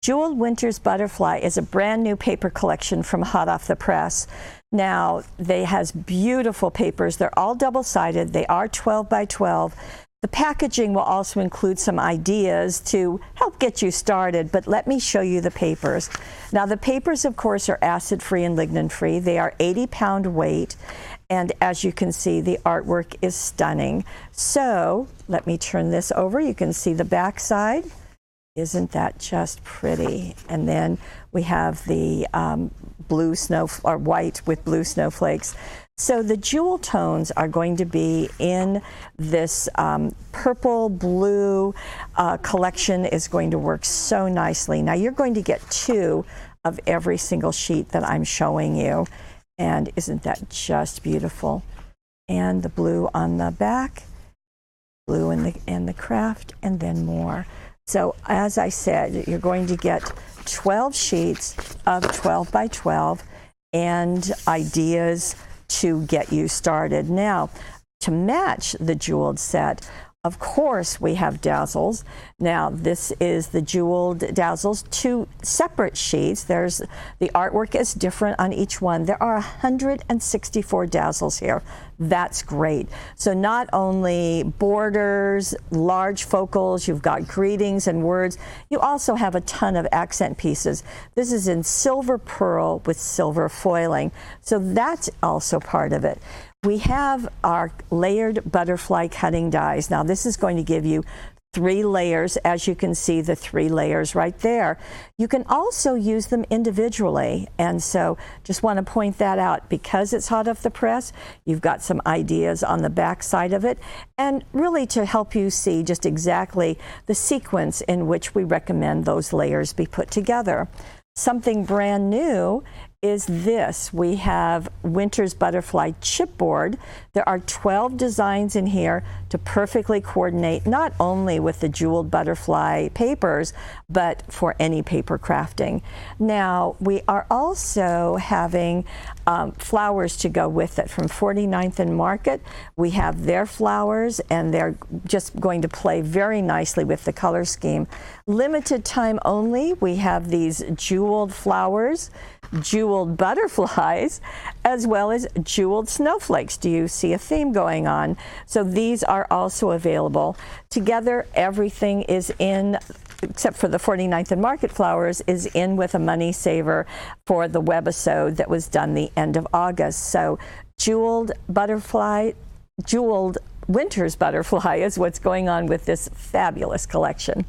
Jeweled Winter's Butterfly is a brand new paper collection from hot off the press. Now, they has beautiful papers. They're all double-sided. They are 12 by 12. The packaging will also include some ideas to help get you started, but let me show you the papers. Now, the papers, of course, are acid-free and lignin-free. They are 80-pound weight, and as you can see, the artwork is stunning. So, let me turn this over. You can see the back side. Isn't that just pretty? And then we have the blue snow, or white with blue snowflakes. So the jewel tones are going to be in this purple blue collection. Is going to work so nicely. Now you're going to get 2 of every single sheet that I'm showing you. And isn't that just beautiful? And the blue on the back, blue in the craft, and then more. So as I said, you're going to get 12 sheets of 12 by 12 and ideas to get you started. Now, to match the jeweled set, of course, we have Dazzles. Now, this is the jeweled Dazzles, 2 separate sheets. The artwork is different on each one. There are 164 Dazzles here. That's great. So not only borders, large focals, you've got greetings and words, you also have a ton of accent pieces. This is in silver pearl with silver foiling. So that's also part of it. We have our layered butterfly cutting dies. Now this is going to give you 3 layers, as you can see the 3 layers right there. You can also use them individually, and so just want to point that out. Because it's hot off the press, you've got some ideas on the back side of it, and really to help you see just exactly the sequence in which we recommend those layers be put together. Something brand new is this. We have Winter's Butterfly chipboard. There are 12 designs in here to perfectly coordinate not only with the jeweled butterfly papers, but for any paper crafting. Now, we are also having flowers to go with it from 49th and Market. We have their flowers, and they're just going to play very nicely with the color scheme. Limited time only, we have these jeweled flowers, jeweled butterflies, as well as jeweled snowflakes. Do you see a theme going on? So these are also available. Together, everything is in, except for the 49th and Market flowers, is in with a money saver for the webisode that was done the end of August. So jeweled butterfly, jeweled Winter's Butterfly is what's going on with this fabulous collection.